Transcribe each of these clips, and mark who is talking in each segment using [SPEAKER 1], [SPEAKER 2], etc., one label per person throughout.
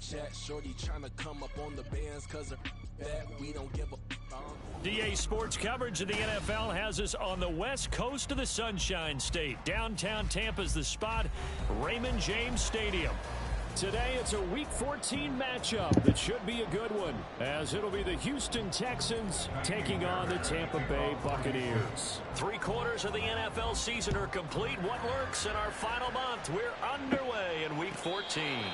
[SPEAKER 1] chat. Shorty trying to come up on the bands because of that. We don't give a
[SPEAKER 2] DA Sports coverage of the NFL has us on the west coast of the Sunshine State. Downtown Tampa's the spot, Raymond James Stadium. Today, it's a Week 14 matchup that should be a good one, as it'll be the Houston Texans taking on the Tampa Bay Buccaneers. 3/4 of the NFL season are complete. What lurks in our final month? We're underway in Week 14.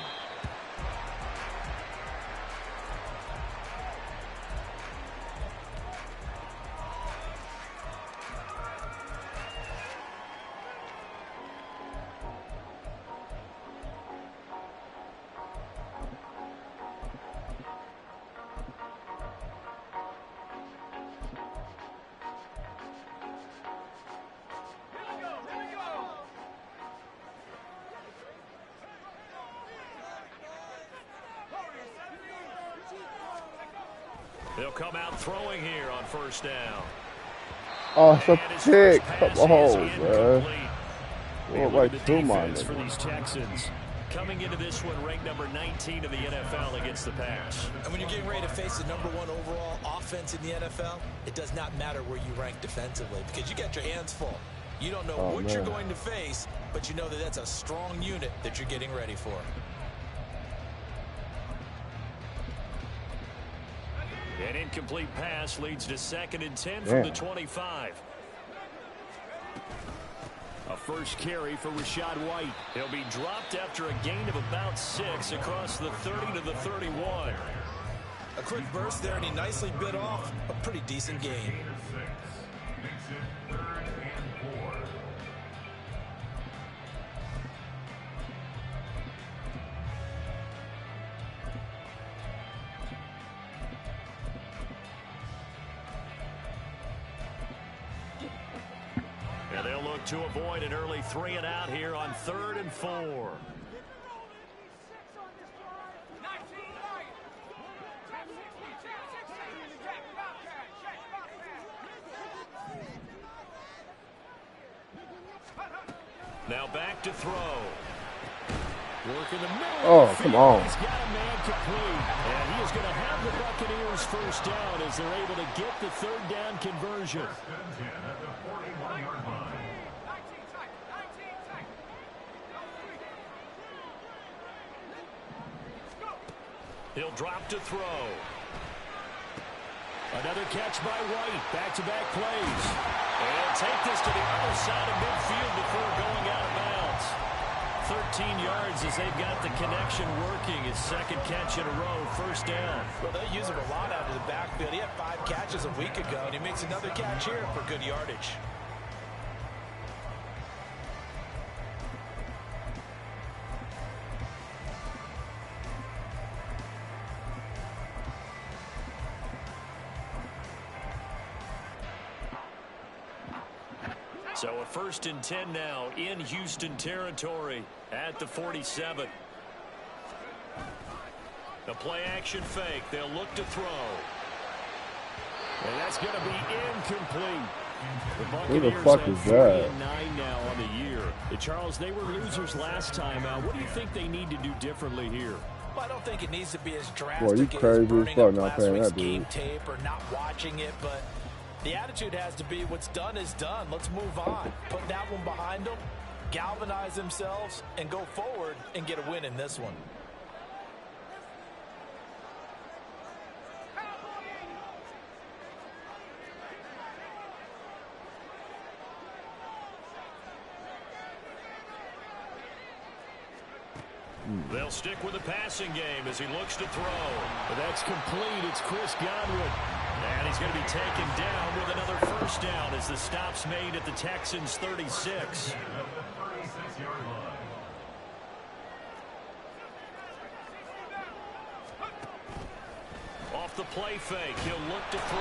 [SPEAKER 2] They'll come out throwing here on first down.
[SPEAKER 3] Oh, it's a pick. Come on, man. What like two minutes
[SPEAKER 2] for these Texans? Coming into this one, ranked number 19 of the NFL against the pass.
[SPEAKER 4] And when you're getting ready to face the #1 overall offense in the NFL, it does not matter where you rank defensively because you got your hands full. You don't know what you're going to face, but you know that that's a strong unit that you're getting ready for.
[SPEAKER 2] An incomplete pass leads to 2nd and 10 from the 25. A first carry for Rachaad White. He'll be dropped after a gain of about 6 across the 30 to the 31.
[SPEAKER 4] A quick burst there, and he nicely bit off a pretty decent gain.
[SPEAKER 2] They'll look to avoid an early 3 and out here on 3rd and 4. Now back to throw. Work in the middle.
[SPEAKER 3] Oh, come on.
[SPEAKER 2] He's got a man complete. And he is going to have the Buccaneers first down as they're able to get the 3rd down conversion. He'll drop to throw. Another catch by White. Back-to-back plays. And he'll take this to the other side of midfield before going out of bounds. 13 yards as they've got the connection working. His 2nd catch in a row, first down.
[SPEAKER 4] Well, they use him a lot out of the backfield. He had 5 catches a week ago, and he makes another catch here for good yardage.
[SPEAKER 2] So a 1st and 10 now in Houston territory at the 47. The play action fake. They'll look to throw. And that's going to be incomplete.
[SPEAKER 3] Who the fuck is that?
[SPEAKER 2] 3-9 now on the year. Charles, they were losers last time. What do you think they need to do differently here?
[SPEAKER 4] Well, I don't think it needs to be as drastic
[SPEAKER 3] Boy, you crazy
[SPEAKER 4] as burning
[SPEAKER 3] as fuck
[SPEAKER 4] up
[SPEAKER 3] not
[SPEAKER 4] last
[SPEAKER 3] paying
[SPEAKER 4] week's
[SPEAKER 3] that dude.
[SPEAKER 4] game tape or not watching it, but the attitude has to be what's done is done. Let's move on. Put that one behind them, galvanize themselves, and go forward and get a win in this one.
[SPEAKER 2] They'll stick with the passing game as he looks to throw. But that's complete. It's Chris Godwin. And he's going to be taken down with another first down as the stop's made at the Texans' 36. Off the play fake, he'll look to throw.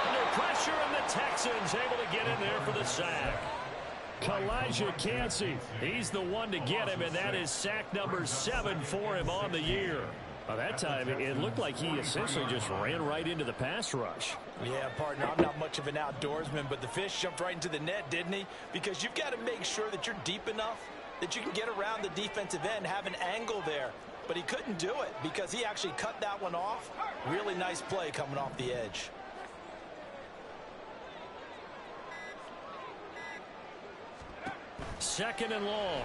[SPEAKER 2] Under pressure, and the Texans able to get in there for the sack. Kalijah Kancey, he's the one to get him, and that is sack number 7 for him on the year. By that time, it looked like he essentially just ran right into the pass rush.
[SPEAKER 4] Yeah, partner, I'm not much of an outdoorsman, but the fish jumped right into the net, didn't he? Because you've got to make sure that you're deep enough that you can get around the defensive end, have an angle there. but he couldn't do it because he actually cut that one off. Really nice play coming off the edge.
[SPEAKER 2] Second and long.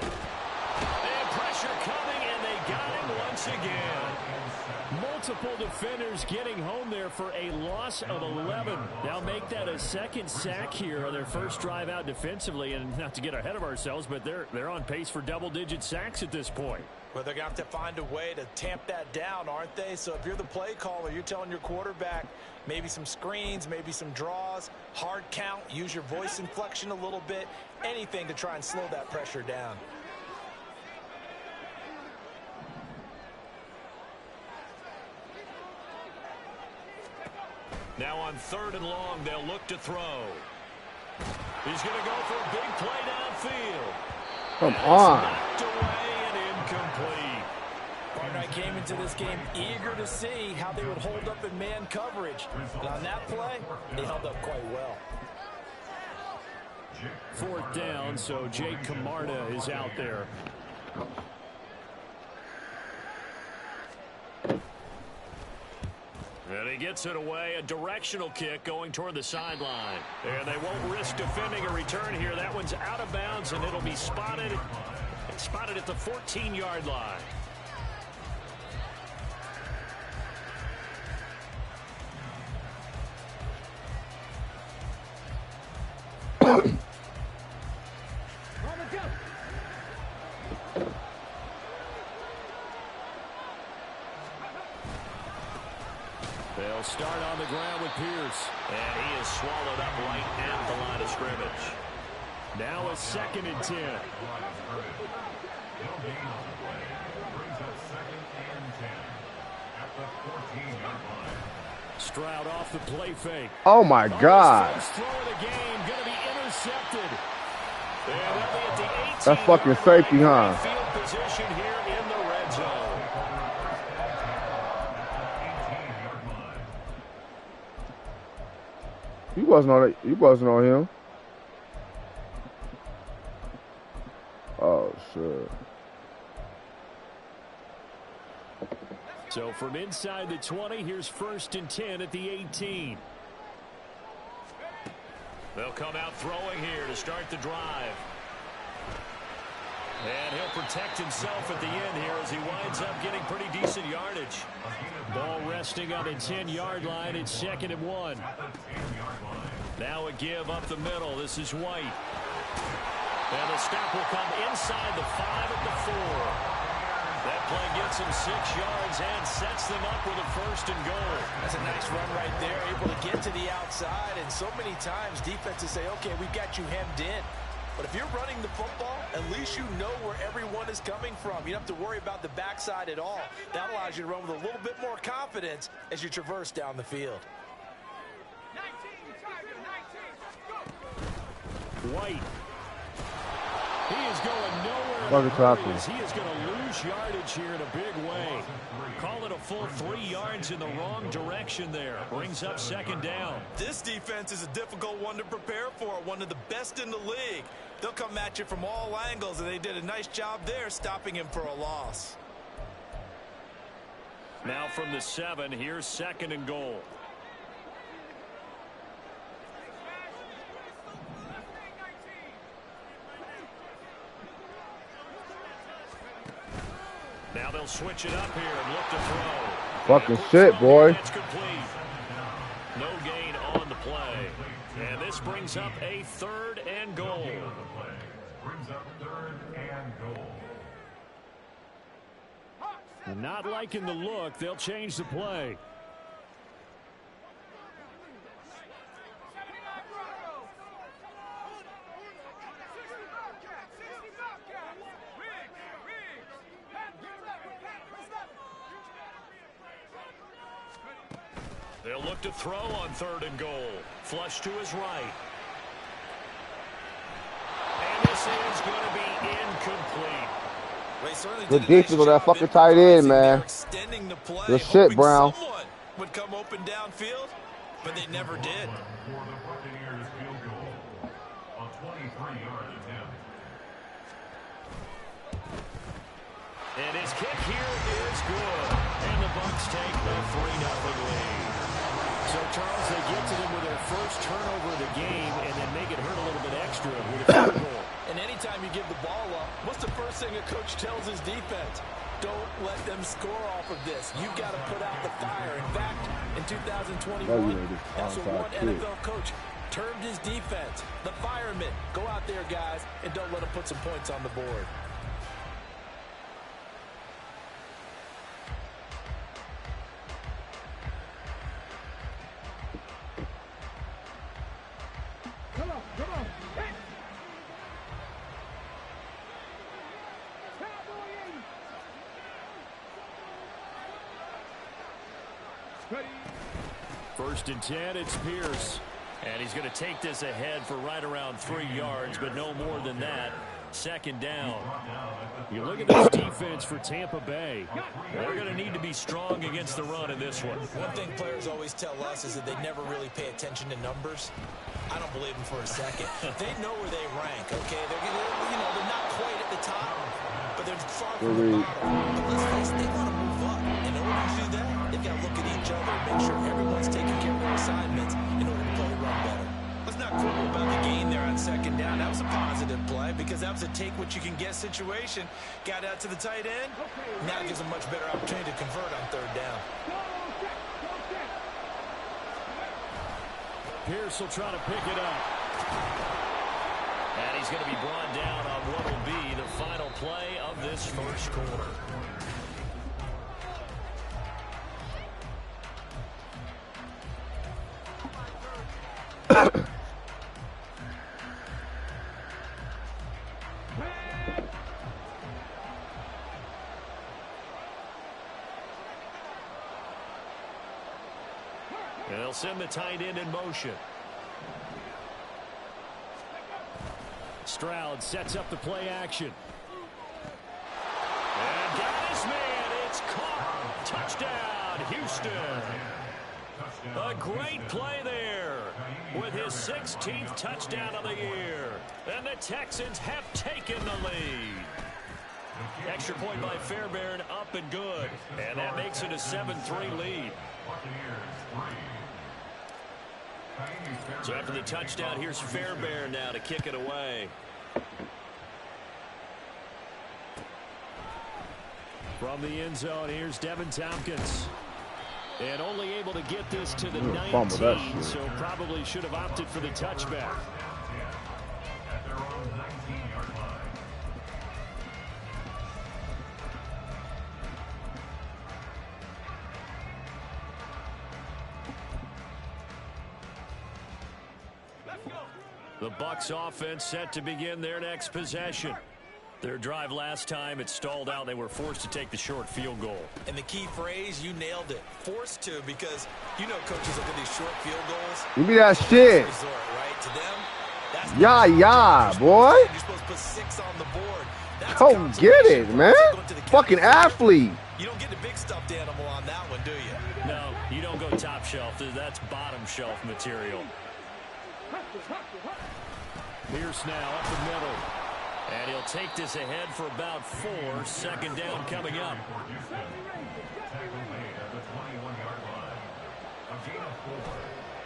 [SPEAKER 2] And pressure coming, and they got him once again. Multiple defenders getting home there for a loss of 11. Now make that a second sack here on their first drive out defensively. And not to get ahead of ourselves, but they're on pace for double-digit sacks at this point.
[SPEAKER 4] Well, they're going to have to find a way to tamp that down, aren't they? So if you're the play caller, you're telling your quarterback maybe some screens, maybe some draws, hard count, use your voice inflection a little bit, anything to try and slow that pressure down.
[SPEAKER 2] Now on third and long, they'll look to throw. He's going to go for a big play downfield.
[SPEAKER 3] Come on.
[SPEAKER 2] Knocked away and incomplete.
[SPEAKER 4] Partner, I came into this game eager to see how they would hold up in man coverage. And on that play, they held up quite well.
[SPEAKER 2] Fourth down, so Jake Camarda is out there. And he gets it away, a directional kick going toward the sideline. And they won't risk defending a return here. That one's out of bounds, and it'll be spotted at the 14-yard line. They'll start on the ground with Pierce. And he is swallowed up right at the line of scrimmage. Now a 2nd and 10. Stroud off the play fake.
[SPEAKER 3] Oh my God.
[SPEAKER 2] First throw of the game going to be intercepted. And they'll be at the 18.
[SPEAKER 3] That's fucking safety, huh?
[SPEAKER 2] Field position here in the red zone.
[SPEAKER 3] You wasn't on him. Oh shit.
[SPEAKER 2] So from inside the 20, here's 1st and 10 at the 18. They'll come out throwing here to start the drive. And he'll protect himself at the end here as he winds up getting pretty decent yardage. Ball resting on the 10-yard line. It's 2nd and 1. Now a give up the middle. This is White. And the stop will come inside the 5 at the 4. That play gets him 6 yards and sets them up with a 1st and goal.
[SPEAKER 4] That's a nice run right there, able to get to the outside. And so many times defenses say, okay, we've got you hemmed in. But if you're running the football, at least you know where everyone is coming from. You don't have to worry about the backside at all. That allows you to run with a little bit more confidence as you traverse down the field.
[SPEAKER 2] White. He is going nowhere.
[SPEAKER 3] Fucking
[SPEAKER 2] He is going to lose yardage here in a big way. Call it a full 3 yards in the wrong direction there. Brings up 2nd down.
[SPEAKER 4] This defense is a difficult one to prepare for, one of the best in the league. They'll come at you from all angles, and they did a nice job there stopping him for a loss.
[SPEAKER 2] Now from the 7, here's 2nd and goal. Now they'll switch it up here and look to throw.
[SPEAKER 3] Fucking shit, boy.
[SPEAKER 2] That's complete. No gain on the play. And this brings up a 3rd and goal. Not liking the look. They'll change the play. They'll look to throw on 3rd and goal. Flush to his right. And this is going to be incomplete.
[SPEAKER 3] Good defense on that fucking tight end, man. Good shit, Brown.
[SPEAKER 4] Someone would come open downfield, but they never did.
[SPEAKER 2] And his kick here is good. And the Bucs take a 3-0 lead. So, Charles, they get to them with their first turnover of the game and then make it hurt a little bit extra with a field goal.
[SPEAKER 4] And anytime you give the ball up, what's the first thing a coach tells his defense? Don't let them score off of this. You've got to put out the fire. In fact, in 2021, that's what one NFL coach termed his defense. The firemen. Go out there, guys, and don't let them put some points on the board.
[SPEAKER 2] First and 10, it's Pierce. And he's going to take this ahead for right around 3 yards, but no more than that. Second down. You look at this defense for Tampa Bay. They're going to need to be strong against the run in this one.
[SPEAKER 4] One thing players always tell us is that they never really pay attention to numbers. I don't believe them for a second. They know where they rank, okay? They're not quite at the top, but they're far from the bottom. But let's face it, they want to move up. In order to do that, they've got to look at each other and make sure everyone's taking care of their assignments in order to play the run better. Let's not quibble about the gain there on second down. That was a positive play because that was a take-what-you-can-get situation. Got out to the tight end. Now it gives them much better opportunity to convert on third down.
[SPEAKER 2] Pierce will try to pick it up. And he's going to be brought down on what will be the final play of this first quarter. They'll send the tight end in motion. Stroud sets up the play action. And got his man. It's caught. Touchdown, Houston. A great play there with his 16th touchdown of the year. And the Texans have taken the lead. Extra point by Fairbairn, up and good. And that makes it a 7-3 lead. So after the touchdown, here's Fairbairn now to kick it away. From the end zone, here's Devin Tompkins. And only able to get this to the 19, so probably should have opted for the touchback. The Bucs offense set to begin their next possession. Their drive last time, it stalled out. They were forced to take the short field goal.
[SPEAKER 4] And the key phrase, you nailed it. Forced to, because you know coaches look at these short field goals.
[SPEAKER 3] Give me that shit.
[SPEAKER 4] Resort, right? To them, that's
[SPEAKER 3] yeah, boy.
[SPEAKER 4] You're supposed to put 6 on the board. That's
[SPEAKER 3] oh, get it, man. Fucking athlete.
[SPEAKER 4] You don't get the big stuffed animal on that one, do you?
[SPEAKER 2] No, you don't go top shelf. That's bottom shelf material. Pierce now up the middle. And he'll take this ahead for about 4. Second down coming up.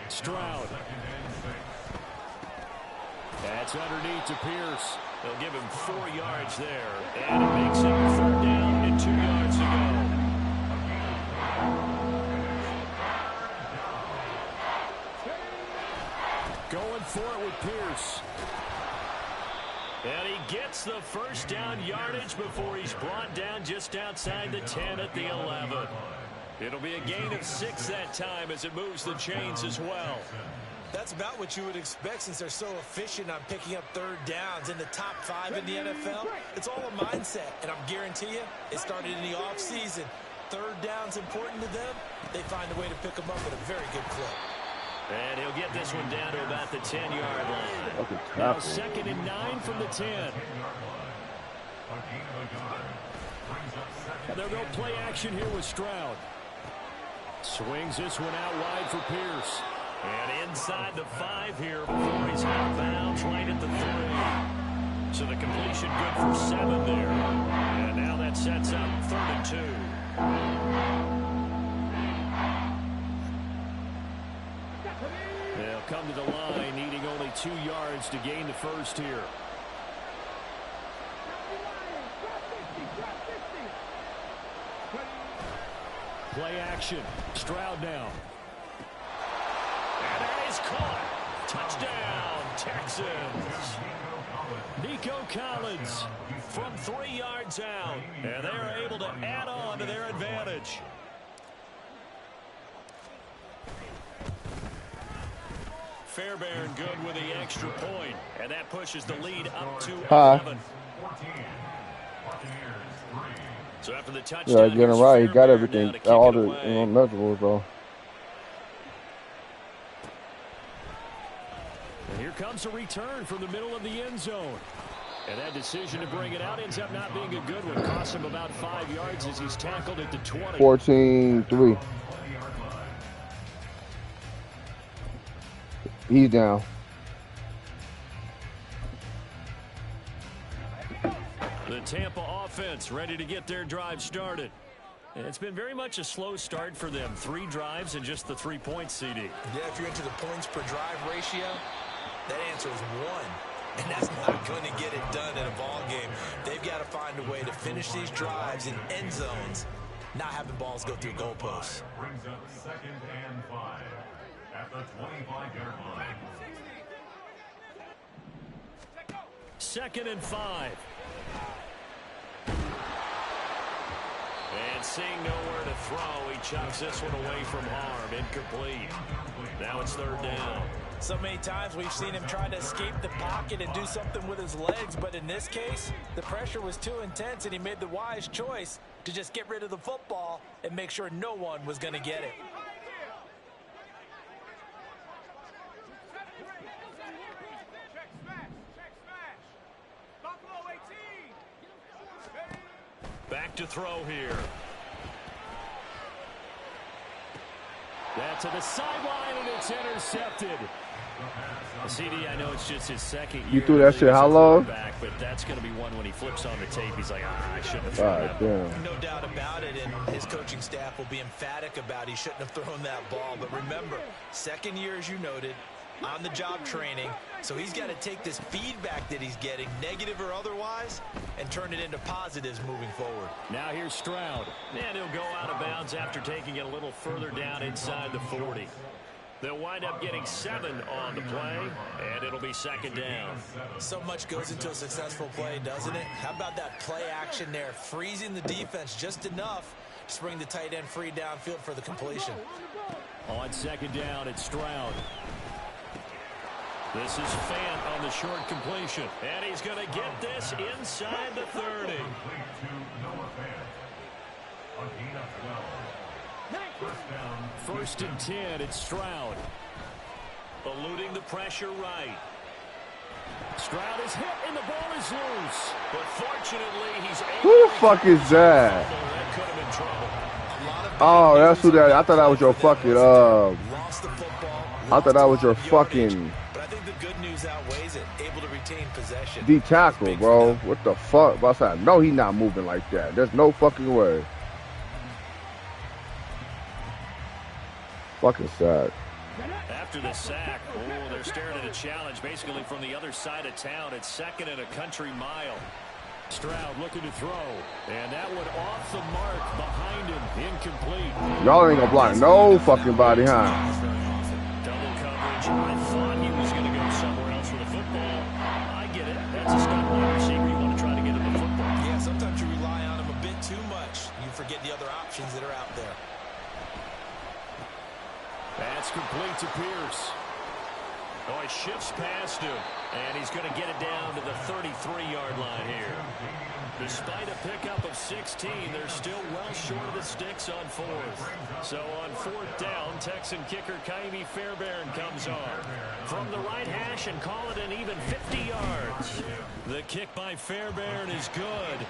[SPEAKER 2] Stroud. That's underneath to Pierce. They'll give him 4 yards there. And it makes it 3rd down and 2 yards to go. Going for it with Pierce. And he gets the first down yardage before he's brought down just outside the 10 at the 11. It'll be a gain of 6 that time as it moves the chains as well.
[SPEAKER 4] That's about what you would expect since they're so efficient on picking up third downs in the top 5 in the NFL. It's all a mindset, and I'm guarantee you it started in the offseason. Third down's important to them. They find a way to pick them up at a very good clip.
[SPEAKER 2] And he'll get this one down to about the 10-yard line. Now 2nd and 9 from the 10. And they'll go play action here with Stroud. Swings this one out wide for Pierce. And inside the 5 here before he's out of bounds right at the 3. So the completion good for 7 there. And now that sets up 3rd and 2. They'll come to the line, needing only 2 yards to gain the first here. Play action. Stroud now. And that is caught. Touchdown, Texans. Nico Collins from 3 yards out. And they're able to add on to their advantage. Fairbairn good with the extra point. And that pushes the lead up to 11. So after the touchdown,
[SPEAKER 3] yeah, getting it right. He got everything, all the measurables, though.
[SPEAKER 2] And here comes a return from the middle of the end zone. And that decision to bring it out ends up not being a good one. Costs him about 5 yards as he's tackled at the 20.
[SPEAKER 3] 14-3. He's down.
[SPEAKER 2] The Tampa offense ready to get their drive started. And it's been very much a slow start for them. 3 drives and just the 3 points, CD.
[SPEAKER 4] Yeah, if you're into the points per drive ratio, that answer is 1. And that's not going to get it done in a ball game. They've got to find a way to finish these drives in end zones, not having balls go through goalposts.
[SPEAKER 5] Brings up 2nd and 5 at the 25-yard line.
[SPEAKER 2] 2nd and 5. And seeing nowhere to throw, he chucks this one away from harm. Incomplete. Now it's 3rd down.
[SPEAKER 4] So many times we've seen him try to escape the pocket and do something with his legs, but in this case, the pressure was too intense and he made the wise choice to just get rid of the football and make sure no one was going to get it.
[SPEAKER 2] Back to throw here. That's to the sideline, and it's intercepted. CD, I know it's just his 2nd year.
[SPEAKER 3] You threw that shit how long?
[SPEAKER 2] Back, but that's going to be one when he flips on the tape. He's like, I shouldn't have thrown that.
[SPEAKER 3] Damn.
[SPEAKER 4] No doubt about it, and his coaching staff will be emphatic about he shouldn't have thrown that ball. But remember, 2nd year, as you noted, on-the-job training. So he's got to take this feedback that he's getting, negative or otherwise, and turn it into positives moving forward.
[SPEAKER 2] Now here's Stroud. And he'll go out of bounds after taking it a little further down inside the 40. They'll wind up getting 7 on the play, and it'll be 2nd down.
[SPEAKER 4] So much goes into a successful play, doesn't it? How about that play action there, freezing the defense just enough to bring the tight end free downfield for the completion.
[SPEAKER 2] On 2nd down, it's Stroud. This is Fant on the short completion. And he's going to get this inside the 30. First and 10, it's Stroud. Eluding the pressure right. Stroud is hit and the ball is loose. But fortunately, he's able
[SPEAKER 3] Who the fuck is that?
[SPEAKER 2] That could have been trouble.
[SPEAKER 3] Oh, that's who that. I thought that was your fucking. I thought that was your fucking.
[SPEAKER 4] But I think the good news outweighs it. Able to retain possession.
[SPEAKER 3] D tackle, bro. What the fuck? But I know he's not moving like that. There's no fucking way. Fucking sad.
[SPEAKER 2] After the sack, they're staring at a challenge basically from the other side of town. It's 2nd and a country mile. Stroud looking to throw. And that one off the mark behind him. Incomplete.
[SPEAKER 3] Y'all ain't gonna block no fucking body, huh?
[SPEAKER 2] Double coverage. I thought he was going to go somewhere else with the football. I get it. That's a stunt wide receiver. You want to try to get him the football.
[SPEAKER 4] Yeah, sometimes you rely on him a bit too much. You forget the other options that are out there.
[SPEAKER 2] That's complete to Pierce. Oh, he shifts past him, and he's going to get it down to the 33-yard line here. Despite a pickup of 16, they're still well short of the sticks on 4th. So on 4th down, Texan kicker TB Fairbairn comes on from the right hash and call it an even 50 yards. The kick by Fairbairn is good.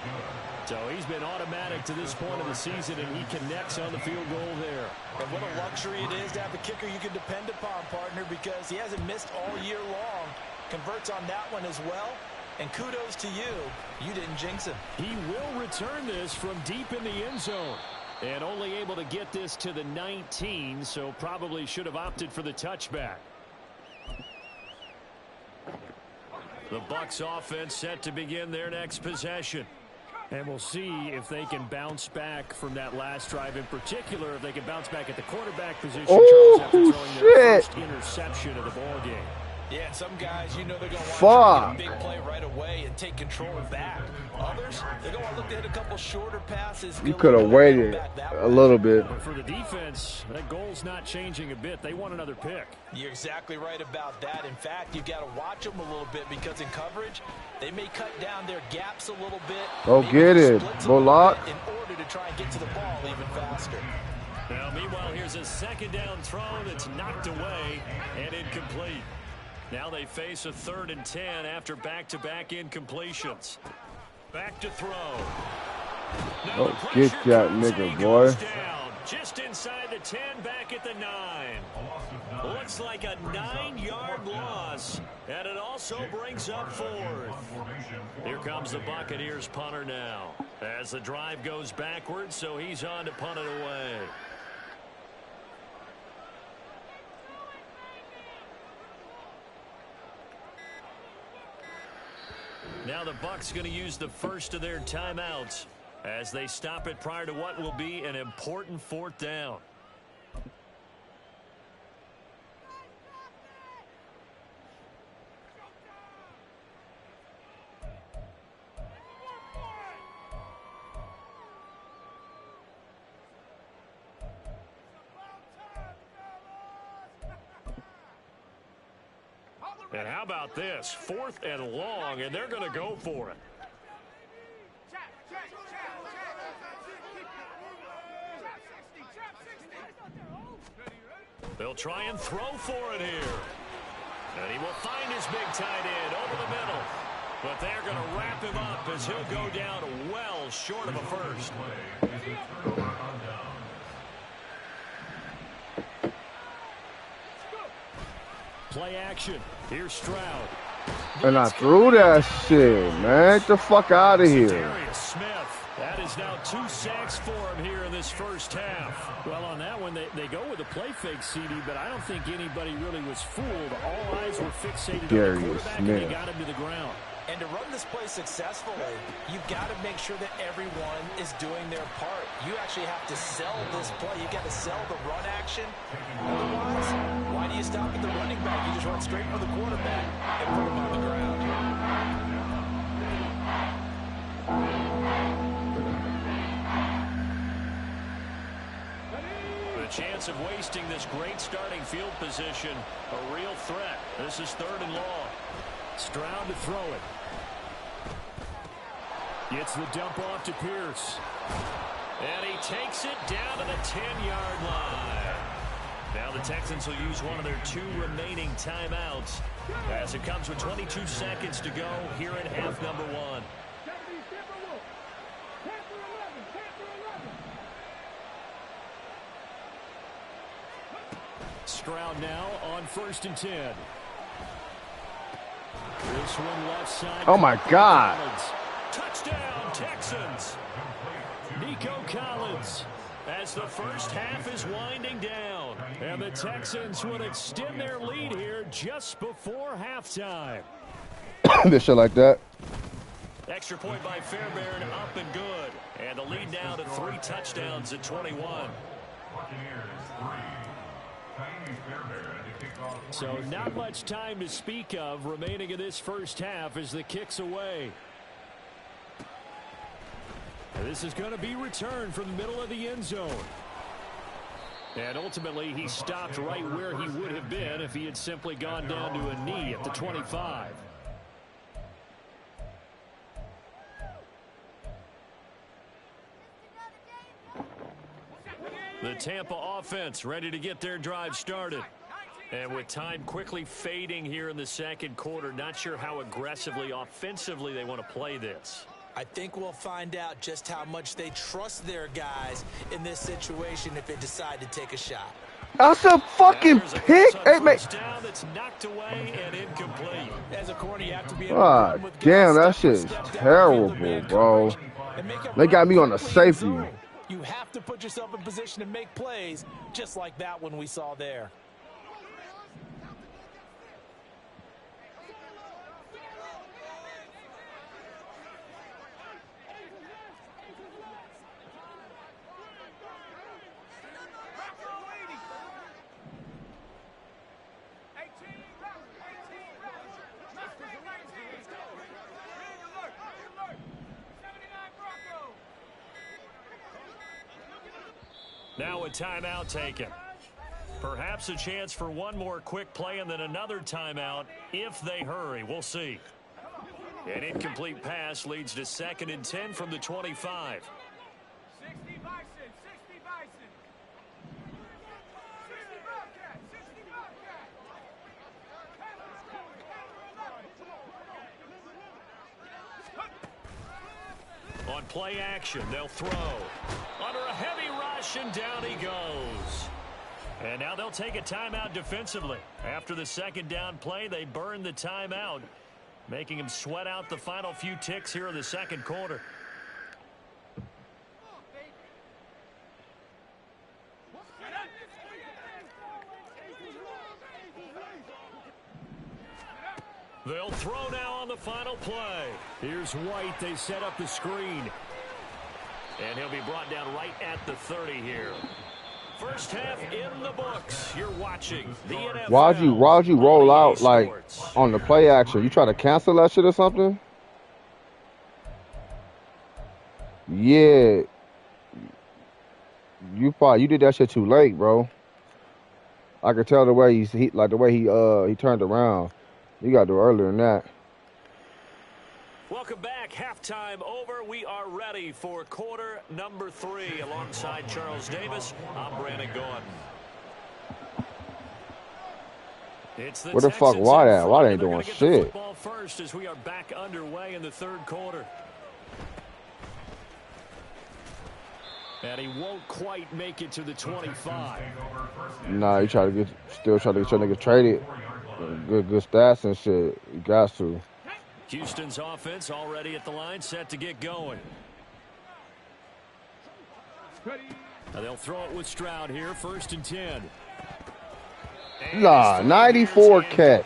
[SPEAKER 2] So he's been automatic to this point of the season, and he connects on the field goal there.
[SPEAKER 4] And what a luxury it is to have a kicker you can depend upon, partner, because he hasn't missed all year long. Converts on that one as well. And kudos to you. You didn't jinx him.
[SPEAKER 2] He will return this from deep in the end zone. And only able to get this to the 19, so probably should have opted for the touchback. The Bucs offense set to begin their next possession. And we'll see if they can bounce back from that last drive in particular, if they can bounce back at the quarterback position.
[SPEAKER 3] Oh,
[SPEAKER 2] after throwing their first interception of the ball game.
[SPEAKER 4] Yeah, some guys, you know they're going to want to get a big play right away and take control of that. Others, they're going to look to hit a couple shorter passes.
[SPEAKER 3] You could have waited a little bit.
[SPEAKER 2] But for the defense, that goal's not changing a bit. They want another pick.
[SPEAKER 4] You're exactly right about that. In fact, you've got to watch them a little bit because in coverage, they may cut down their gaps a little bit.
[SPEAKER 3] Go get it, Bullock.
[SPEAKER 4] In order to try and get to the ball even faster.
[SPEAKER 2] Now, meanwhile, here's a second down throw that's knocked away and incomplete. Now they face a 3rd and 10 after back-to-back incompletions. Back to throw.
[SPEAKER 3] Oh, get that nigga, boy.
[SPEAKER 2] Down, just inside the 10, back at the 9. Looks like a 9-yard loss, and it also brings up 4th. Here comes the Buccaneers punter now. As the drive goes backwards, so he's on to punt it away. Now the Bucs going to use the first of their timeouts as they stop it prior to what will be an important 4th down. And how about this? 4th and long, and they're going to go for it. They'll try and throw for it here. And he will find his big tight end over the middle. But they're going to wrap him up as he'll go down well short of a first. Play action. Here's Stroud.
[SPEAKER 3] And I threw that shit, man. Get the fuck out of here.
[SPEAKER 2] Darius Smith. That is now 2 sacks for him here in this first half. Well, on that one, they go with a play fake, CD, but I don't think anybody really was fooled. All eyes were fixated on the quarterback, and they got him to the ground.
[SPEAKER 4] And to run this play successfully, you've got to make sure that everyone is doing their part. You actually have to sell this play. You've got to sell the run action. Otherwise, why do you stop at the running back? You just run straight for the quarterback and put him on the ground.
[SPEAKER 2] The chance of wasting this great starting field position, a real threat. This is 3rd and long. Stroud to throw it. Gets the dump off to Pierce. And he takes it down to the 10-yard line. Now the Texans will use one of their 2 remaining timeouts as it comes with 22 seconds to go here in half number 1. Stroud now on 1st and 10. This one left side.
[SPEAKER 3] Oh, my God.
[SPEAKER 2] Touchdown, Texans. Nico Collins as the first half is winding down. And the Texans would extend their lead here just before halftime.
[SPEAKER 3] This shit like that.
[SPEAKER 2] Extra point by Fairbairn, up and good. And the lead now to 3 touchdowns at 21. So not much time to speak of remaining in this first half as the kick's away. This is going to be returned from the middle of the end zone. And ultimately, he stopped right where he would have been if he had simply gone down to a knee at the 25. The Tampa offense ready to get their drive started. And with time quickly fading here in the second quarter, not sure how aggressively, offensively they want to play this.
[SPEAKER 4] I think we'll find out just how much they trust their guys in this situation if they decide to take a shot.
[SPEAKER 3] That's a fucking pick. Hey, man.
[SPEAKER 2] Down that's knocked away and incomplete.
[SPEAKER 4] As a corner, you have to be able
[SPEAKER 3] God damn, that shit is terrible, bro. They got me on the safety.
[SPEAKER 4] You have to put yourself in position to make plays, just like that one we saw there.
[SPEAKER 2] Now a timeout taken. Perhaps a chance for one more quick play and then another timeout if they hurry. We'll see. An incomplete pass leads to 2nd and 10 from the 25.
[SPEAKER 6] 60 Bison, 60 Bison. 60 Bobcat, 60 Bobcat.
[SPEAKER 2] On play action, they'll throw. Under a heavy rush, and down he goes. And now they'll take a timeout defensively. After the 2nd down play, they burn the timeout, making him sweat out the final few ticks here in the 2nd quarter. They'll throw now on the final play. Here's White. They set up the screen. And he'll be brought down right at the 30 here. First half in the books. You're watching the NFL.
[SPEAKER 3] Why'd you roll out like on the play action? You try to cancel that shit or something? Yeah. You did that shit too late, bro. I could tell the way he turned around. You gotta do it earlier than that.
[SPEAKER 2] Welcome back. Halftime over. We are ready for quarter number 3. Alongside Charles Davis, I'm Brandon Gordon.
[SPEAKER 3] Where the fuck Watt at? Watt ain't doing shit.
[SPEAKER 2] First as we are back underway in the 3rd quarter. And he won't quite make it to the 25.
[SPEAKER 3] Nah, you still try to get your niggas traded. Good stats and shit. You got to.
[SPEAKER 2] Houston's offense already at the line, set to get going. Now they'll throw it with Stroud here, 1st and 10.
[SPEAKER 3] Nah, 94 catch.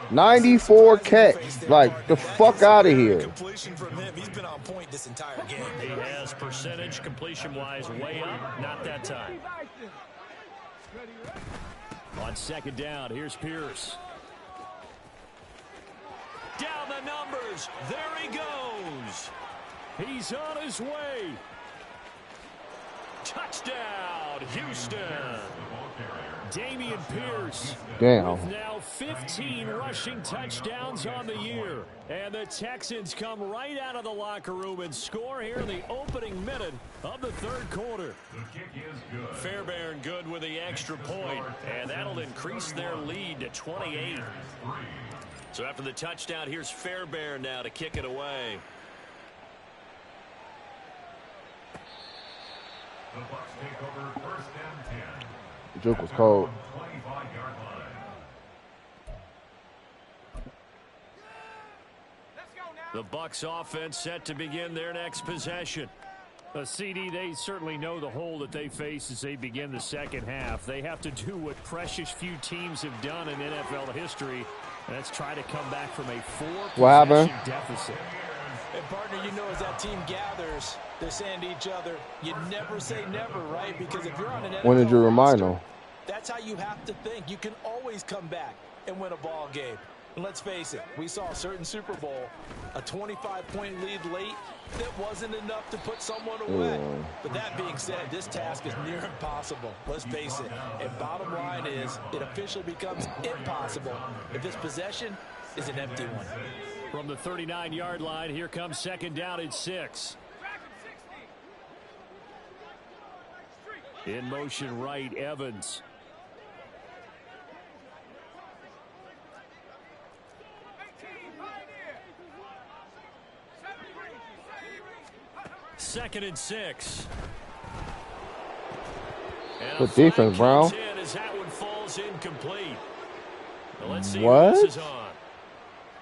[SPEAKER 3] 94 catch. Like, the fuck out of here.
[SPEAKER 4] Completion from him. He's been on point this entire game.
[SPEAKER 2] He has percentage completion-wise way up. Not that time. On 2nd down, here's Pierce. Down the numbers. There he goes. He's on his way. Touchdown, Houston. Damian Pierce.
[SPEAKER 3] Damn.
[SPEAKER 2] With now 15 rushing touchdowns on the year. And the Texans come right out of the locker room and score here in the opening minute of the 3rd quarter. Fairbairn good with the extra point. And that'll increase their lead to 28. So after the touchdown, here's Fairbairn now to kick it away.
[SPEAKER 5] The Bucs take over 1st and 10.
[SPEAKER 3] The joke was cold.
[SPEAKER 5] 25-yard line.
[SPEAKER 2] The Bucs offense set to begin their next possession. CD, they certainly know the hole that they face as they begin the 2nd half. They have to do what precious few teams have done in NFL history. Let's try to come back from a 4-possession deficit.
[SPEAKER 4] And partner, you know, as that team gathers, they're saying to each other, you never say never, right? Because if you're on an NFL
[SPEAKER 3] when did you remind
[SPEAKER 4] roster,
[SPEAKER 3] them?
[SPEAKER 4] that's how you have to think. You can always come back and win a ball game. And let's face it, we saw a certain Super Bowl, a 25-point lead late that wasn't enough to put someone away. But that being said, this task is near impossible. Let's face it. And bottom line is, it officially becomes impossible if this possession is an empty one.
[SPEAKER 2] From the 39-yard line, here comes 2nd down and 6. In motion right, Evans. Second and 6.
[SPEAKER 3] Good defense, Brown.
[SPEAKER 2] as that one falls incomplete. Well, let's see
[SPEAKER 3] What?
[SPEAKER 2] who this is on.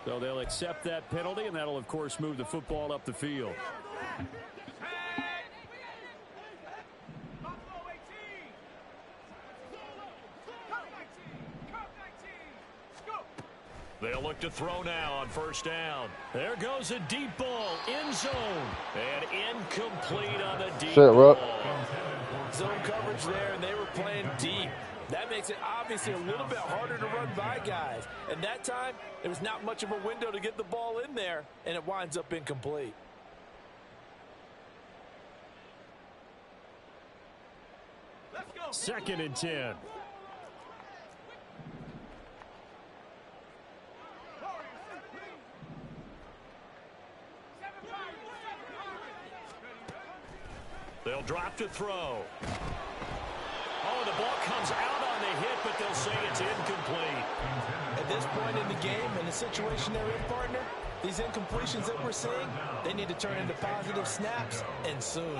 [SPEAKER 2] So they'll accept that penalty, and that'll, of course, move the football up the field. They'll look to throw now on first down. There goes a deep ball, end zone, and incomplete on the deep ball.
[SPEAKER 4] Zone coverage there, and they were playing deep. That makes it obviously a little bit harder to run by guys. And that time, there was not much of a window to get the ball in there, and it winds up incomplete.
[SPEAKER 6] Let's go.
[SPEAKER 2] 2nd and 10. They'll drop to throw. Oh, the ball comes out on the hit, but they'll say it's incomplete.
[SPEAKER 4] At this point in the game, in the situation they're in, partner, these incompletions that we're seeing, they need to turn into positive snaps, and soon.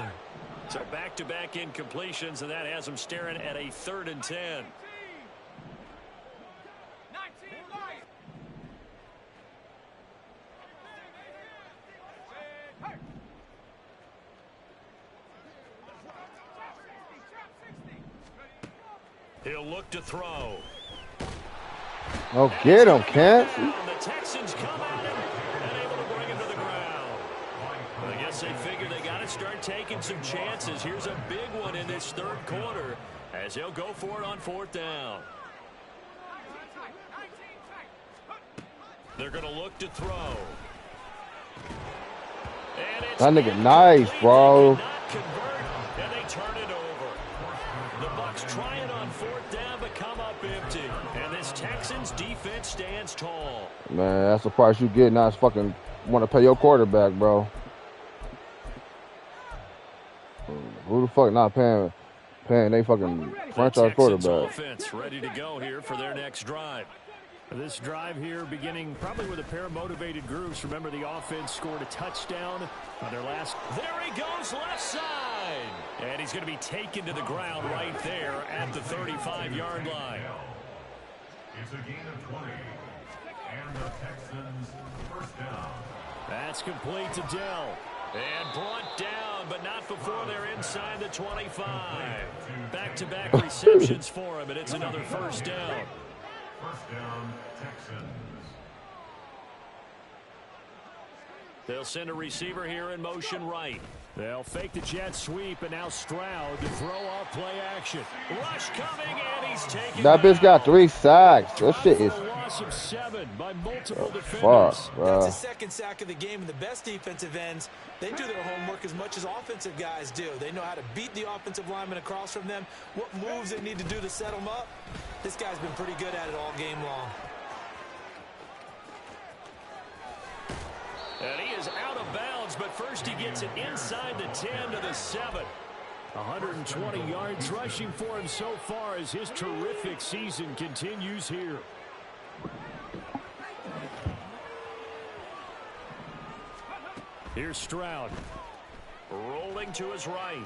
[SPEAKER 2] So back-to-back incompletions, and that has them staring at a 3rd and 10.
[SPEAKER 6] 19 Lions. Hey.
[SPEAKER 2] He'll look to throw.
[SPEAKER 3] Oh, get him, Kent.
[SPEAKER 2] The Texans come at him and able to bring him to the ground. I guess they figure they got to start taking some chances. Here's a big one in this 3rd quarter as they'll go for it on 4th down. They're going to look to throw. And it's
[SPEAKER 3] That nigga nice, bro.
[SPEAKER 2] They cannot convert, and they turn it over. The Bucs try it on 4th down, but come up empty. And this Texans defense stands tall.
[SPEAKER 3] Man, that's the price you get. Now it's fucking want to pay your quarterback, bro. Who the fuck not paying they fucking franchise quarterback?
[SPEAKER 2] Offense ready to go here for their next drive. This drive here beginning probably with a pair of motivated groups. Remember, the offense scored a touchdown on their last. There he goes, left side. And he's going to be taken to the ground right there at the 35-yard line.
[SPEAKER 5] It's a gain of 20. And the Texans first down.
[SPEAKER 2] That's complete to Dell. And brought down, but not before they're inside the 25. Back-to-back receptions for him, and it's another first down.
[SPEAKER 5] First down, Texans.
[SPEAKER 2] They'll send a receiver here in motion right. They'll fake the jet sweep, and now Stroud to throw off play action. Rush coming, and he's taken.
[SPEAKER 3] That bitch got 3 sacks. That shit is.
[SPEAKER 2] A loss of 7 by multiple defenders.
[SPEAKER 3] Fuck, bro.
[SPEAKER 4] That's the 2nd sack of the game, and the best defensive ends, they do their homework as much as offensive guys do. They know how to beat the offensive lineman across from them, what moves they need to do to set them up. This guy's been pretty good at it all game long.
[SPEAKER 2] And he is out of bounds, but first he gets it inside the 10 to the 7. 120 yards rushing for him so far as his terrific season continues here. Here's Stroud. Rolling to his right.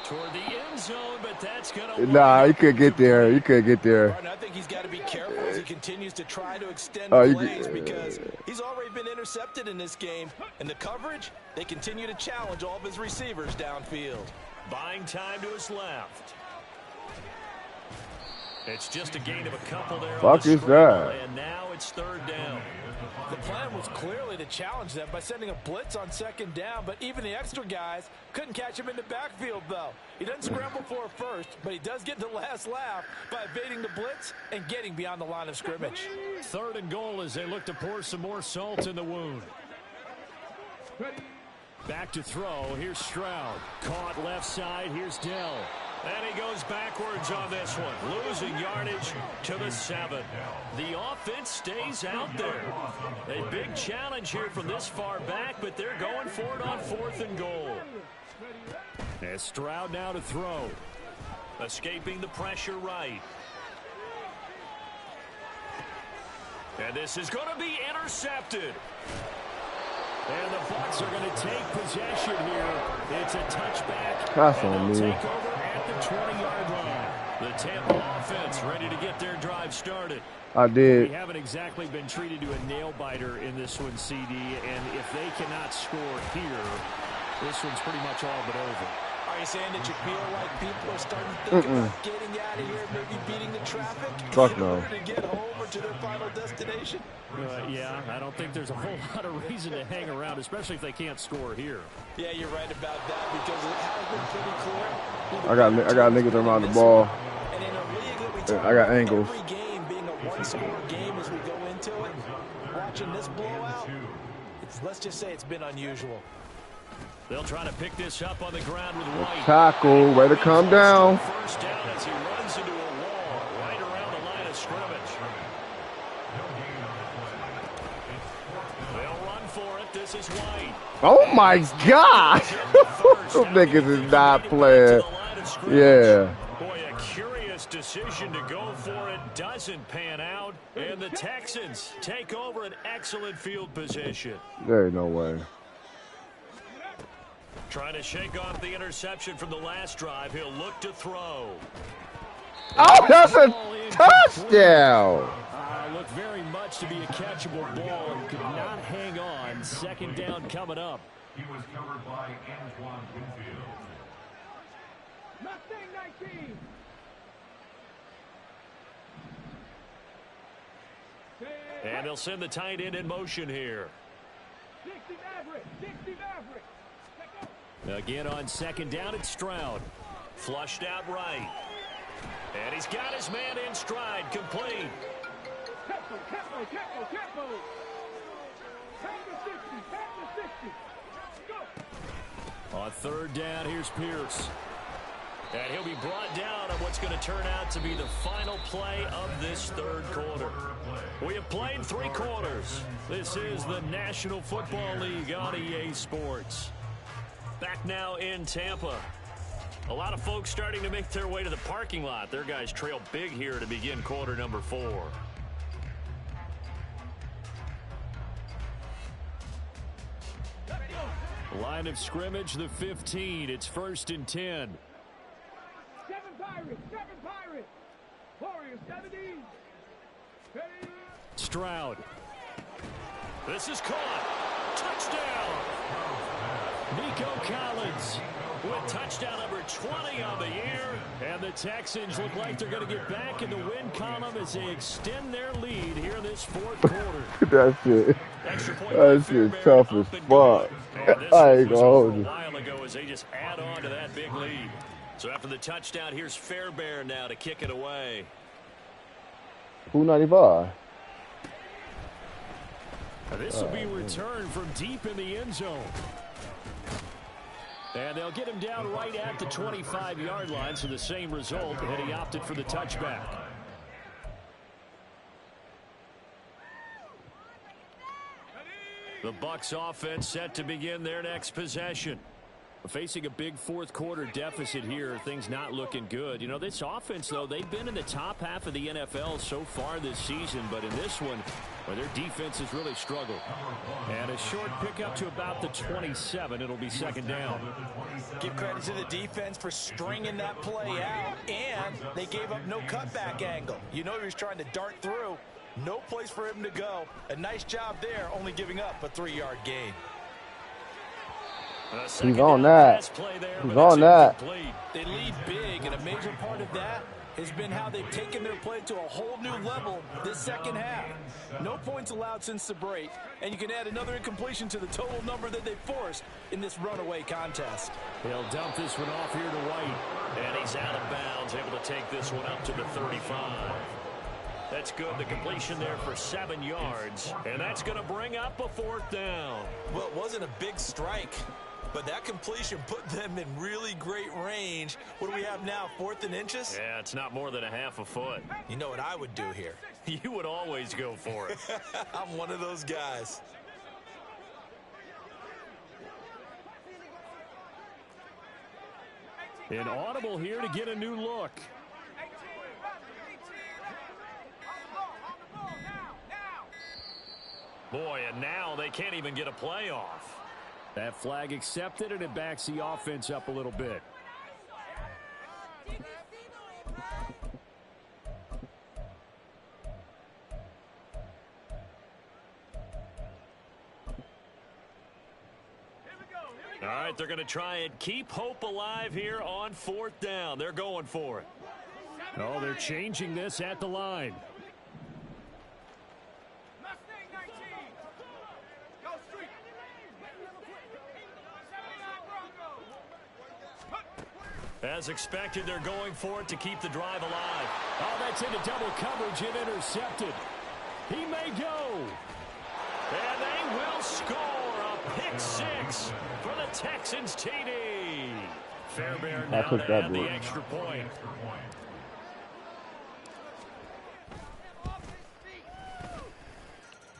[SPEAKER 2] Toward the end zone, but that's going to...
[SPEAKER 3] Nah, you couldn't get there. You couldn't get there.
[SPEAKER 4] I think he's got to be careful as he continues to try to extend plays because he's already been intercepted in this game. And the coverage, they continue to challenge all of his receivers downfield.
[SPEAKER 2] Buying time to his left. It's just a gain of a couple there.
[SPEAKER 3] Fuck is that?
[SPEAKER 2] And now it's 3rd down.
[SPEAKER 4] The plan was clearly to challenge them by sending a blitz on 2nd down, but even the extra guys couldn't catch him in the backfield, though. He doesn't scramble for a first, but he does get the last laugh by evading the blitz and getting beyond the line of scrimmage.
[SPEAKER 2] 3rd and goal as they look to pour some more salt in the wound. Back to throw. Here's Stroud. Caught left side. Here's Dell. And he goes backwards on this one. Losing yardage to the 7. The offense stays out there. A big challenge here from this far back, but they're going for it on 4th and goal. As Stroud now to throw. Escaping the pressure right. And this is going to be intercepted. And the Bucs are going to take possession here. It's a touchback.
[SPEAKER 3] That's on me.
[SPEAKER 2] Take over at the 20-yard line. The Tampa offense ready to get their drive started.
[SPEAKER 3] I did.
[SPEAKER 2] We haven't exactly been treated to a nail-biter in this one, CD, and if they cannot score here, this one's pretty much all but over.
[SPEAKER 4] Are you saying that you feel like people are starting to think about getting out of here, maybe beating the traffic
[SPEAKER 3] Fuck no.
[SPEAKER 4] in order to get home or to their final destination?
[SPEAKER 2] Yeah, I don't think there's a whole lot of reason to hang around, especially if they can't score here.
[SPEAKER 4] Yeah, you're right about that because it has been pretty clear.
[SPEAKER 3] I got niggas around the ball.
[SPEAKER 4] And in a league that we talk
[SPEAKER 3] I got
[SPEAKER 4] about
[SPEAKER 3] angles.
[SPEAKER 4] every game being a one-score game as we go into it, watching this blowout, let's just say it's been unusual.
[SPEAKER 2] They'll try to pick this up on the ground with White.
[SPEAKER 3] Tackle, way to come down.
[SPEAKER 2] First down as he runs into a wall right around the line of scrimmage. They'll run for it. This is White.
[SPEAKER 3] Oh my God! Those niggas is not playing. Yeah.
[SPEAKER 2] Boy, a curious decision to go for it doesn't pan out, and the Texans take over an excellent field position.
[SPEAKER 3] There ain't no way.
[SPEAKER 2] Trying to shake off the interception from the last drive. He'll look to throw.
[SPEAKER 3] Oh, that's a touchdown!
[SPEAKER 2] Looked very much to be a catchable ball and could not hang on. Second down coming up.
[SPEAKER 5] He was covered by Antoine Winfield.
[SPEAKER 6] Mustang 19.
[SPEAKER 2] And they'll send the tight end in motion here.
[SPEAKER 6] 60 Maverick. 60 Maverick.
[SPEAKER 2] Again on second down, it's Stroud. Flushed out right. And he's got his man in stride, complete.
[SPEAKER 6] Tempo. Back to 60. Go.
[SPEAKER 2] On third down, here's Pierce. And he'll be brought down on what's going to turn out to be the final play of this third quarter. We have played 3 quarters. This is the National Football League on EA Sports. Back now in Tampa. A lot of folks starting to make their way to the parking lot. Their guys trail big here to begin quarter number 4. Line of scrimmage, the 15. It's 1st and 10.
[SPEAKER 6] 7 Pirates. Warriors 17.
[SPEAKER 2] Stroud. This is caught. Touchdown. Nico Collins with touchdown number 20 on the year. And the Texans look like they're going to get back in the win column as they extend their lead here in this fourth quarter.
[SPEAKER 3] That shit tough as fuck. I ain't gonna hold you.
[SPEAKER 2] A while ago as they just add on to that big lead. So after the touchdown, here's Fairbairn now to kick it away.
[SPEAKER 3] Who 95?
[SPEAKER 2] This will be returned from deep in the end zone. And they'll get him down right at the 25-yard line, so the same result, and he opted for the touchback. The Bucs offense set to begin their next possession. Facing a big fourth quarter deficit here, things not looking good. You know, this offense, though, they've been in the top half of the NFL so far this season, but in this one, well, their defense has really struggled. And a short pickup to about the 27. It'll be second down.
[SPEAKER 4] Give credit to the defense for stringing that play out, and they gave up no cutback angle. You know he was trying to dart through. No place for him to go. A nice job there, only giving up a 3-yard gain.
[SPEAKER 3] He's on that. He's on that.
[SPEAKER 4] They lead big, and a major part of that has been how they've taken their play to a whole new level this second half. No points allowed since the break, and you can add another incompletion to the total number that they forced in this runaway contest.
[SPEAKER 2] He'll dump this one off here to White, and he's out of bounds, able to take this one up to the 35. That's good. The completion there for 7 yards, and that's going to bring up a 4th down.
[SPEAKER 4] Well, it wasn't a big strike, but that completion put them in really great range. What do we have now, 4th and inches?
[SPEAKER 2] Yeah, it's not more than a half a foot.
[SPEAKER 4] You know what I would do here?
[SPEAKER 2] You would always go for it.
[SPEAKER 4] I'm one of those guys.
[SPEAKER 2] An audible here to get a new look. Boy, and now they can't even get a play off. That flag accepted, and it backs the offense up a little bit. All right, they're going to try and keep hope alive here on 4th down. They're going for it. Oh, they're changing this at the line. As expected, they're going for it to keep the drive alive. Oh, that's into double coverage and intercepted. He may go. And they will score a pick 6 for the Texans TD. Fairbairn now to add the extra point.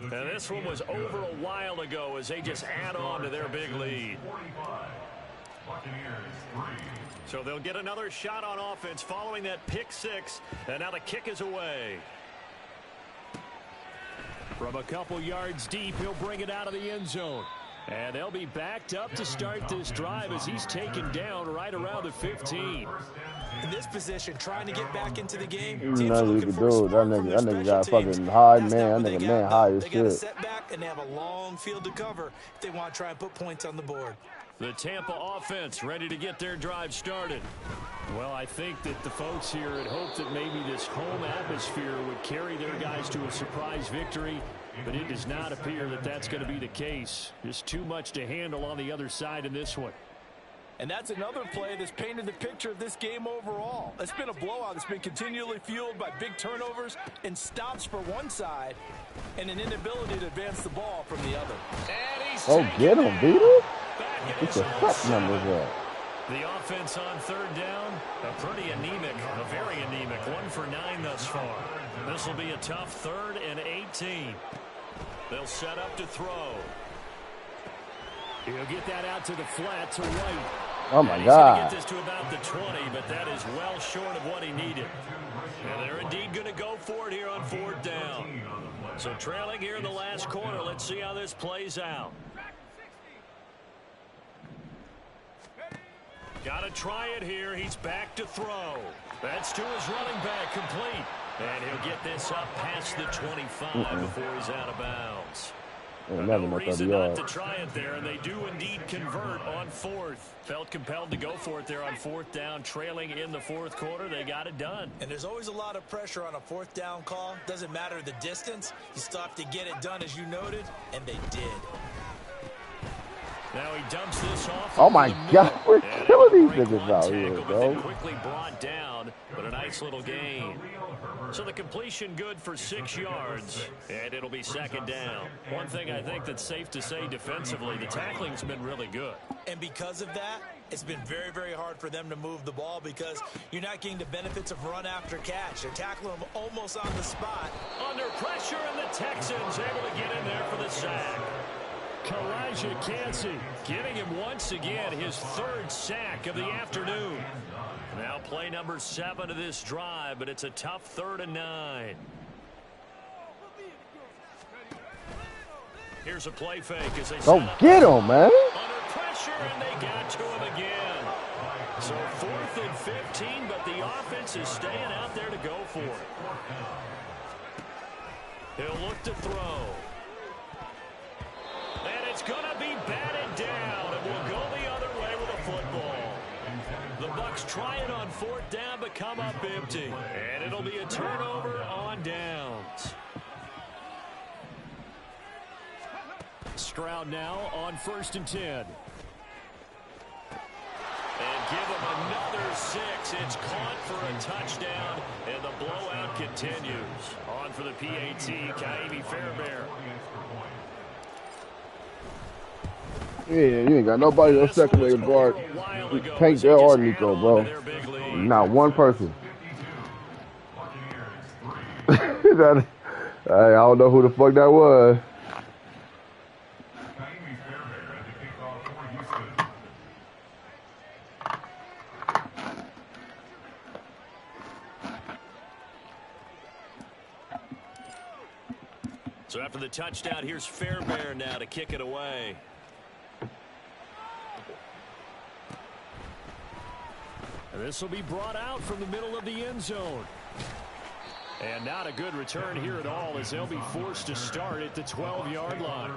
[SPEAKER 2] And this one was over a while ago as they just add on to their big lead. So they'll get another shot on offense following that pick 6. And now the kick is away. From a couple yards deep, he'll bring it out of the end zone. And they'll be backed up to start this drive as he's taken down right around the 15.
[SPEAKER 4] In this position, trying to get back into the game.
[SPEAKER 3] Nothing you can do. That nigga got fucking high, man. That nigga man high as shit.
[SPEAKER 4] They got a setback, and they have a long field to cover if they want to try and put points on the board.
[SPEAKER 2] The Tampa offense ready to get their drive started. Well, I think that the folks here had hoped that maybe this home atmosphere would carry their guys to a surprise victory, but it does not appear that that's going to be the case. Just too much to handle on the other side in this one.
[SPEAKER 7] And that's another play that's painted the picture of this game overall. It's been a blowout. It's been continually fueled by big turnovers and stops for one side and an inability to advance the ball from the other.
[SPEAKER 3] Oh, get him, Vito. Get your fuck numbers up.
[SPEAKER 2] The offense on 3rd down, a pretty anemic, a very anemic, 1 for 9 thus far. This will be a tough 3rd and 18. They'll set up to throw. He'll get that out to the flat to White.
[SPEAKER 3] Oh, my
[SPEAKER 2] God. He's
[SPEAKER 3] God.
[SPEAKER 2] going to get this to about the 20, but that is well short of what he needed. And they're indeed going to go for it here on 4th down. So trailing here in the last quarter, let's see how this plays out. Got to try it here. He's back to throw. That's to his running back, complete. And he'll get this up past the 25 before he's out of bounds. No reason not to try it there, and they do indeed convert on 4th. Felt compelled to go for it there on 4th down, trailing in the 4th quarter. They got it done.
[SPEAKER 4] And there's always a lot of pressure on a 4th down call. Doesn't matter the distance. You still have to get it done, as you noted, and they did.
[SPEAKER 2] Now he dumps this off.
[SPEAKER 3] Oh, my God. We're killing these niggas out here, bro.
[SPEAKER 2] Quickly brought down, but a nice little gain. So the completion good for 6 yards, and it'll be 2nd down. One thing I think that's safe to say defensively, the tackling's been really good.
[SPEAKER 4] And because of that, it's been very, very hard for them to move the ball because you're not getting the benefits of run after catch. They're tackling them almost on the spot.
[SPEAKER 2] Under pressure, and the Texans able to get in there for the sack. Kalijah Kancey getting him once again his 3rd sack of the afternoon. Now play number 7 of this drive, but it's a tough 3rd and 9. Here's a play fake as they
[SPEAKER 3] go get him, man.
[SPEAKER 2] Under pressure, and they got to him again. So 4th and 15, but the offense is staying out there to go for it. He'll look to throw. And it's going to be batted down, and we'll go the other way with a football. The Bucs try it on 4th down, but come up empty. And it'll be a turnover on downs. Stroud now on 1st and 10. And give him another 6. It's caught for a touchdown, and the blowout continues. On for the PAT, Ka'imi Fairbairn.
[SPEAKER 3] Yeah, you ain't got nobody else secondary guard. Paint that hard, Nico, bro. Not one person. I don't know who the fuck that was.
[SPEAKER 2] So after the touchdown, here's Fairbairn now to kick it away. This will be brought out from the middle of the end zone. And not a good return here at all, as they'll be forced to start at the 12-yard line.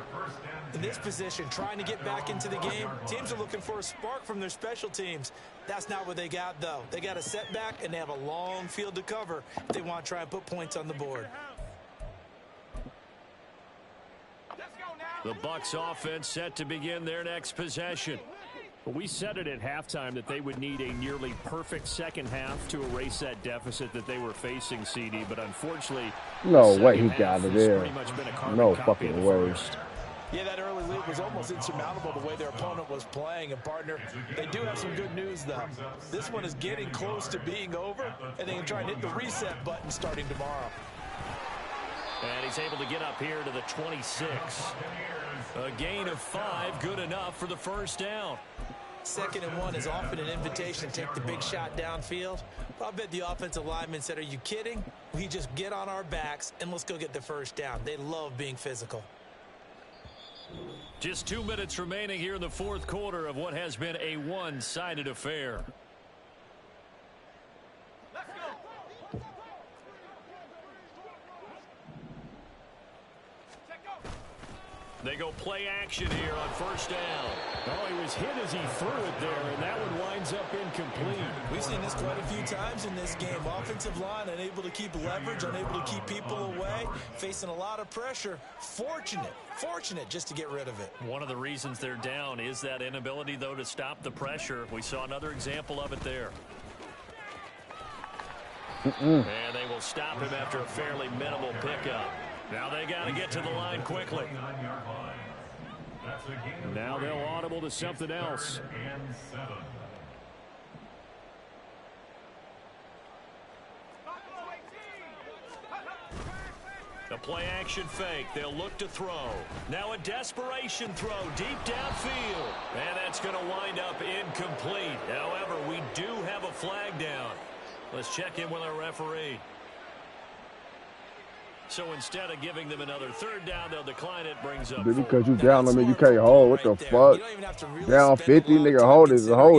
[SPEAKER 4] In this position, trying to get back into the game, teams are looking for a spark from their special teams. That's not what they got, though. They got a setback, and they have a long field to cover if they want to try and put points on the board.
[SPEAKER 2] The Bucs offense set to begin their next possession. We said it at halftime that they would need a nearly perfect second half to erase that deficit that they were facing, CD, but unfortunately,
[SPEAKER 3] no way he got it there. No fucking way.
[SPEAKER 4] Yeah, that early lead was almost insurmountable the way their opponent was playing. And, partner, they do have some good news, though. This one is getting close to being over, and they can try and hit the reset button starting tomorrow.
[SPEAKER 2] And he's able to get up here to the 26. A gain of 5, good enough for the first down.
[SPEAKER 4] 2nd and 1 is often an invitation to take the big shot downfield. I bet the offensive lineman said, are you kidding? We just get on our backs and let's go get the first down. They love being physical.
[SPEAKER 2] Just 2 minutes remaining here in the fourth quarter of what has been a one-sided affair. They go play action here on first down. Oh, he was hit as he threw it there, and that one winds up incomplete.
[SPEAKER 4] We've seen this quite a few times in this game. Offensive line unable to keep leverage, unable to keep people away, facing a lot of pressure. Fortunate just to get rid of it.
[SPEAKER 2] One of the reasons they're down is that inability, though, to stop the pressure. We saw another example of it there. And they will stop him after a fairly minimal pickup. Now they got to get to the line quickly. Now they'll audible to something else. A play action fake. They'll look to throw. Now a desperation throw deep downfield. And that's going to wind up incomplete. However, we do have a flag down. Let's check in with our referee. So instead of giving them another third down, they'll decline it. Brings up.
[SPEAKER 3] Because you down on me, you can't hold. What the fuck? Down 50, nigga, hold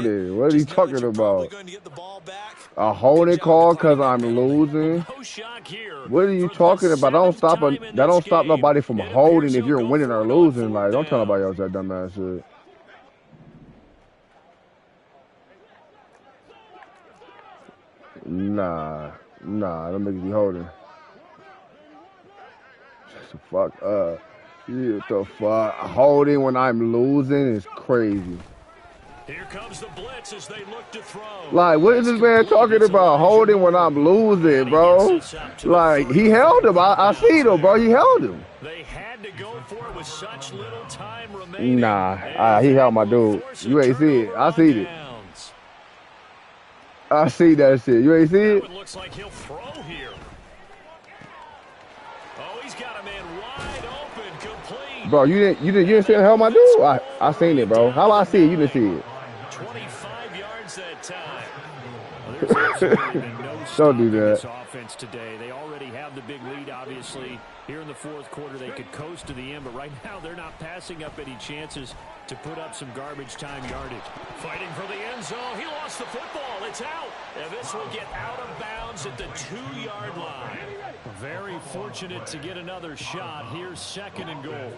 [SPEAKER 3] it. What are you talking about? A holding call because I'm losing? What are you talking about? That don't stop nobody from holding if you're winning or losing. Like, don't tell nobody else that dumbass shit. Nah, them niggas be holding. Fuck what the fuck? Holding when I'm losing is crazy.
[SPEAKER 2] Here comes the blitz as they look to throw.
[SPEAKER 3] Like, what is this man talking about? Holding when I'm losing, bro? Like, he held him. I see him, bro. He held him.
[SPEAKER 2] They had to go for it with such little time remaining.
[SPEAKER 3] Nah, he held my dude. You ain't see it. I see it. I see that shit. You ain't see it?
[SPEAKER 2] It looks like he'll throw here. Oh, he's got a man wide open, complete.
[SPEAKER 3] Bro, you didn't see him my dude? I seen it, bro. How I see it? You didn't see it.
[SPEAKER 2] 25 yards that time. Well, there's absolutely been no
[SPEAKER 3] don't do that.
[SPEAKER 2] This offense today. They already have the big lead, obviously. Here in the fourth quarter, they could coast to the end, but right now they're not passing up any chances to put up some garbage time yardage. Fighting for the end zone. He lost the football. It's out. And this will get out of bounds at the 2-yard line. Very fortunate to get another shot. Here's 2nd and goal.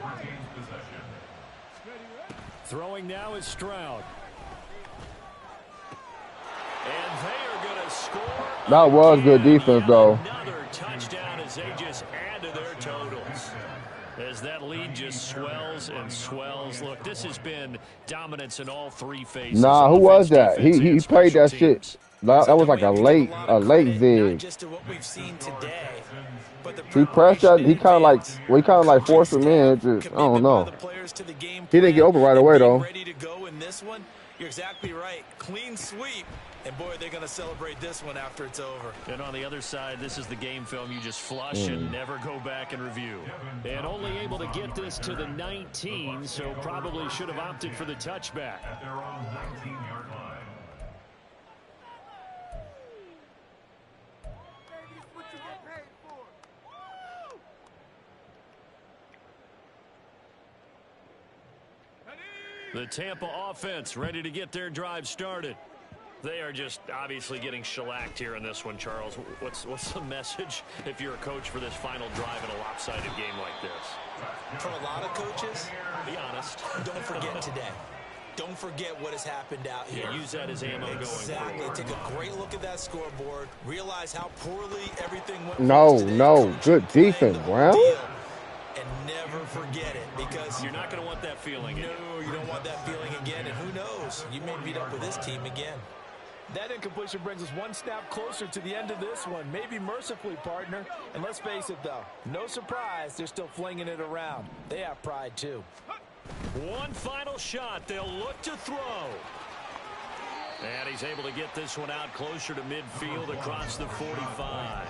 [SPEAKER 2] Throwing now is Stroud. And they are going to score.
[SPEAKER 3] That was good defense, though.
[SPEAKER 2] Another touchdown as they just add to their totals. As that lead just swells and swells. Look, this has been dominance in all three phases.
[SPEAKER 3] Nah, who was that? He played that shit. That was like a late zig.
[SPEAKER 4] Just to what we've seen today.
[SPEAKER 3] He pressured. He kind of like forced him in. Just, I don't know. He didn't get open right away though.
[SPEAKER 4] Ready to go in this one. You're exactly right. Clean sweep. And, boy, they're going to celebrate this one after it's over.
[SPEAKER 2] And on the other side, this is the game film you just flush and never go back and review. And only able to get this to the 19, so probably should have opted for the touchback.
[SPEAKER 5] At their own 19-yard line.
[SPEAKER 2] The Tampa offense ready to get their drive started. They are just obviously getting shellacked here in this one, Charles. What's the message if you're a coach for this final drive in a lopsided game like this?
[SPEAKER 4] For a lot of coaches,
[SPEAKER 2] be honest.
[SPEAKER 4] Don't forget today. Don't forget what has happened out here.
[SPEAKER 2] Yeah, use that as ammo going forward.
[SPEAKER 4] Exactly. Take a great look at that scoreboard. Realize how poorly everything went.
[SPEAKER 3] No. Good defense, Brown.
[SPEAKER 4] And never forget it, because
[SPEAKER 2] you're not going to want that feeling again.
[SPEAKER 4] No, you don't want that feeling again. And who knows? You may meet up with this team again.
[SPEAKER 7] That incompletion brings us one snap closer to the end of this one. Maybe mercifully, partner. And let's face it, though. No surprise, they're still flinging it around. They have pride, too.
[SPEAKER 2] One final shot. They'll look to throw. And he's able to get this one out closer to midfield across the 45.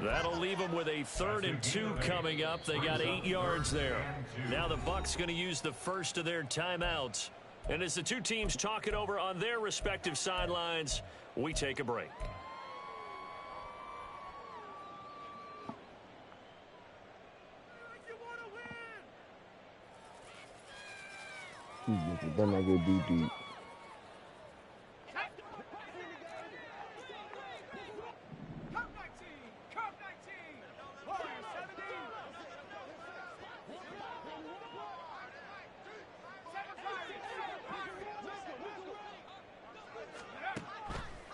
[SPEAKER 2] That'll leave them with a 3rd and 2 coming up. They got 8 yards there. Now the Bucs going to use the first of their timeouts. And as the two teams talk it over on their respective sidelines, we take a break.
[SPEAKER 3] Better not get beat deep.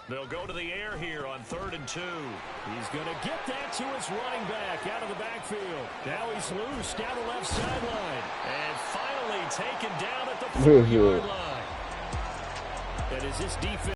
[SPEAKER 2] They'll go to the air here on 3rd and 2. He's going to get that to his running back out of the backfield. Now he's loose down the left sideline. And finally taken down at the 4-yard line. And as this defense